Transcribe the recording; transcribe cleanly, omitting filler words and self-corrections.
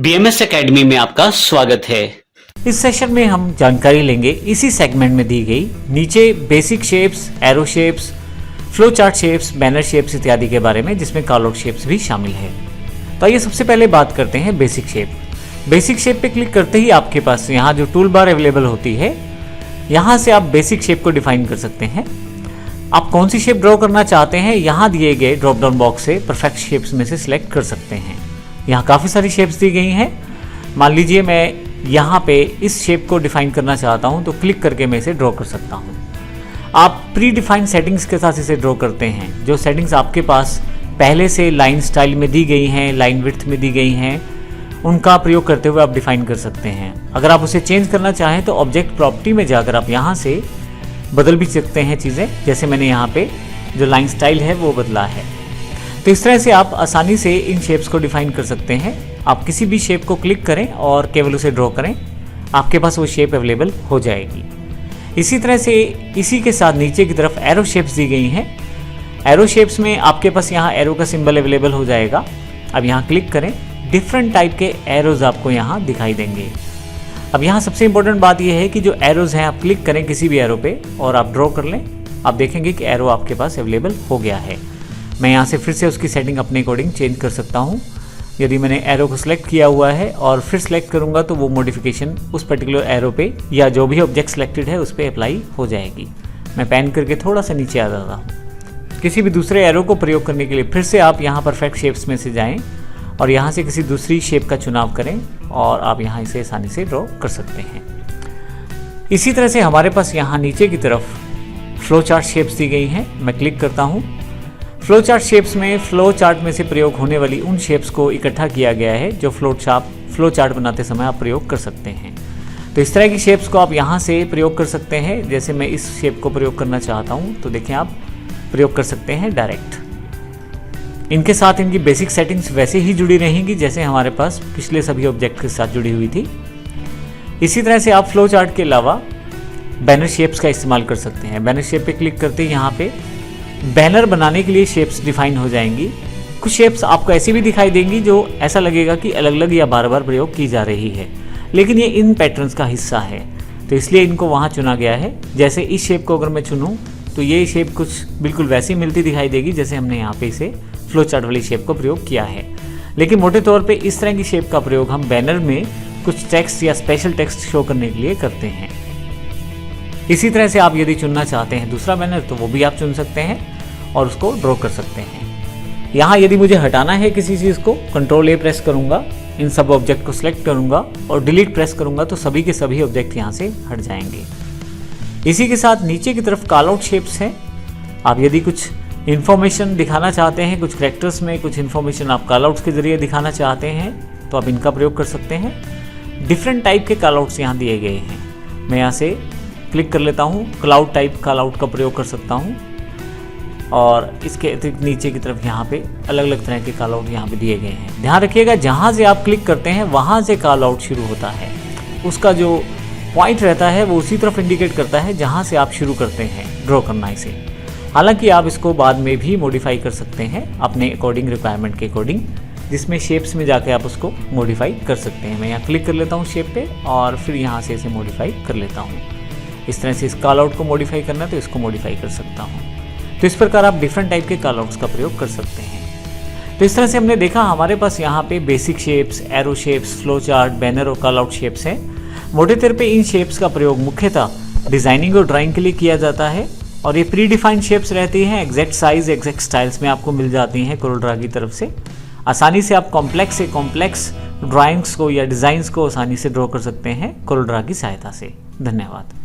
BMS academy में आपका स्वागत है। इस सेशन में हम जानकारी लेंगे इसी सेगमेंट में दी गई नीचे basic shapes, arrow shapes, flow chart shapes, banner shapes इत्यादि के बारे में, जिसमें कॉल आउट शेप्स भी शामिल है। तो आइए सबसे पहले बात करते हैं बेसिक शेप। बेसिक शेप पे क्लिक करते ही आपके पास यहाँ जो टूल बार अवेलेबल होती है, यहाँ से आप बेसिक शेप को डिफाइन कर सकते हैं। आप कौन सी शेप ड्रॉ करना चाहते हैं, यहाँ दिए गए ड्रॉप डाउन बॉक्स से परफेक्ट शेप्स में से सिलेक्ट कर सकते हैं। यहाँ काफ़ी सारी शेप्स दी गई हैं। मान लीजिए मैं यहाँ पे इस शेप को डिफाइन करना चाहता हूँ, तो क्लिक करके मैं इसे ड्रॉ कर सकता हूँ। आप प्री डिफाइंड सेटिंग्स के साथ इसे ड्रॉ करते हैं। जो सेटिंग्स आपके पास पहले से लाइन स्टाइल में दी गई हैं, लाइन विड्थ में दी गई हैं, उनका प्रयोग करते हुए आप डिफाइन कर सकते हैं। अगर आप उसे चेंज करना चाहें तो ऑब्जेक्ट प्रॉपर्टी में जाकर आप यहाँ से बदल भी सकते हैं चीज़ें, जैसे मैंने यहाँ पे जो लाइन स्टाइल है वो बदला है। तो इस तरह से आप आसानी से इन शेप्स को डिफाइन कर सकते हैं। आप किसी भी शेप को क्लिक करें और केवल उसे ड्रॉ करें, आपके पास वो शेप अवेलेबल हो जाएगी। इसी तरह से इसी के साथ नीचे की तरफ एरो शेप्स दी गई हैं। एरो शेप्स में आपके पास यहाँ एरो का सिंबल अवेलेबल हो जाएगा। अब यहाँ क्लिक करें, डिफरेंट टाइप के एरोज आपको यहाँ दिखाई देंगे। अब यहाँ सबसे इंपॉर्टेंट बात यह है कि जो एरोज हैं, आप क्लिक करें किसी भी एरो पे और आप ड्रॉ कर लें, आप देखेंगे कि एरो आपके पास अवेलेबल हो गया है। मैं यहाँ से फिर से उसकी सेटिंग अपने अकॉर्डिंग चेंज कर सकता हूँ। यदि मैंने एरो को सिलेक्ट किया हुआ है और फिर सिलेक्ट करूँगा तो वो मॉडिफिकेशन उस पर्टिकुलर एरो पे या जो भी ऑब्जेक्ट सिलेक्टेड है उस पर अप्लाई हो जाएगी। मैं पैन करके थोड़ा सा नीचे आ जाता हूँ। किसी भी दूसरे एरो को प्रयोग करने के लिए फिर से आप यहाँ परफेक्ट शेप्स में से जाएँ और यहाँ से किसी दूसरी शेप का चुनाव करें और आप यहाँ इसे आसानी से ड्रॉ कर सकते हैं। इसी तरह से हमारे पास यहाँ नीचे की तरफ फ्लो चार्ट शेप्स दी गई हैं। मैं क्लिक करता हूँ। फ्लो चार्ट शेप्स में फ्लो चार्ट में से प्रयोग होने वाली उन शेप्स को इकट्ठा किया गया है जो फ्लो चार्ट बनाते समय आप प्रयोग कर सकते हैं। तो इस तरह की शेप्स को आप यहाँ से प्रयोग कर सकते हैं। जैसे मैं इस शेप को प्रयोग करना चाहता हूँ तो देखें आप प्रयोग कर सकते हैं डायरेक्ट। इनके साथ इनकी बेसिक सेटिंग्स वैसे ही जुड़ी रहेंगी जैसे हमारे पास पिछले सभी ऑब्जेक्ट के साथ जुड़ी हुई थी। इसी तरह से आप फ्लो चार्ट के अलावा बैनर शेप्स का इस्तेमाल कर सकते हैं। बैनर शेप पे क्लिक करते ही यहाँ पे बैनर बनाने के लिए शेप्स डिफाइन हो जाएंगी। कुछ शेप्स आपको ऐसी भी दिखाई देंगी जो ऐसा लगेगा कि अलग अलग या बार बार प्रयोग की जा रही है, लेकिन ये इन पैटर्न्स का हिस्सा है, तो इसलिए इनको वहाँ चुना गया है। जैसे इस शेप को अगर मैं चुनूँ तो ये शेप कुछ बिल्कुल वैसी मिलती दिखाई देगी जैसे हमने यहाँ पे इसे फ्लो चार्ट वाली शेप को प्रयोग किया है। लेकिन मोटे तौर पे इस तरह की शेप का प्रयोग हम बैनर में कुछ टेक्स्ट या स्पेशल टेक्स्ट शो करने के लिए करते हैं। इसी तरह से आप यदि चुनना चाहते हैं दूसरा बैनर तो वो भी आप चुन सकते हैं और उसको ड्रॉ कर सकते हैं। यहाँ यदि मुझे हटाना है किसी चीज़ को, Ctrl+A प्रेस करूँगा, इन सब ऑब्जेक्ट को सिलेक्ट करूँगा और डिलीट प्रेस करूँगा तो सभी के सभी ऑब्जेक्ट यहाँ से हट जाएंगे। इसी के साथ नीचे की तरफ कॉल आउट शेप्स हैं। आप यदि कुछ इन्फॉर्मेशन दिखाना चाहते हैं, कुछ कैरेक्टर्स में कुछ इन्फॉर्मेशन आप कॉल आउट्स के जरिए दिखाना चाहते हैं तो आप इनका प्रयोग कर सकते हैं। डिफरेंट टाइप के कॉल आउट्स यहाँ दिए गए हैं। मैं यहाँ से क्लिक कर लेता हूँ, क्लाउड टाइप कॉल आउट का प्रयोग कर सकता हूँ और इसके अतिरिक्त नीचे की तरफ यहाँ पे अलग अलग तरह के कॉल आउट यहाँ पे दिए गए हैं। ध्यान रखिएगा जहाँ से आप क्लिक करते हैं वहाँ से कॉल आउट शुरू होता है। उसका जो पॉइंट रहता है वो उसी तरफ इंडिकेट करता है जहाँ से आप शुरू करते हैं ड्रॉ करना इसे। हालांकि आप इसको बाद में भी मॉडिफाई कर सकते हैं अपने अकॉर्डिंग, रिक्वायरमेंट के अकॉर्डिंग, जिसमें शेप्स में जाके आप उसको मॉडिफाई कर सकते हैं। मैं यहाँ क्लिक कर लेता हूँ शेप पे और फिर यहाँ से इसे मॉडिफाई कर लेता हूँ। इस तरह से इस कॉल आउट को मॉडिफाई करना है तो इसको मॉडिफाई कर सकता हूँ। तो इस प्रकार आप डिफरेंट टाइप के कॉल आउट्स का प्रयोग कर सकते हैं। तो इस तरह से हमने देखा हमारे पास यहाँ पे basic shapes, arrow shapes, flow chart, banner और कॉल आउट शेप्स हैं। मोटे तौर पे इन शेप्स का प्रयोग मुख्यतः डिजाइनिंग और ड्राइंग के लिए किया जाता है और ये प्री डिफाइंड शेप्स रहती हैं। एग्जैक्ट साइज, एग्जैक्ट स्टाइल्स में आपको मिल जाती हैं कोरलड्रा की तरफ से। आसानी से आप कॉम्प्लेक्स से कॉम्प्लेक्स ड्राइंग्स को या डिज़ाइंस को आसानी से ड्रॉ कर सकते हैं कोरलड्रा की सहायता से। धन्यवाद।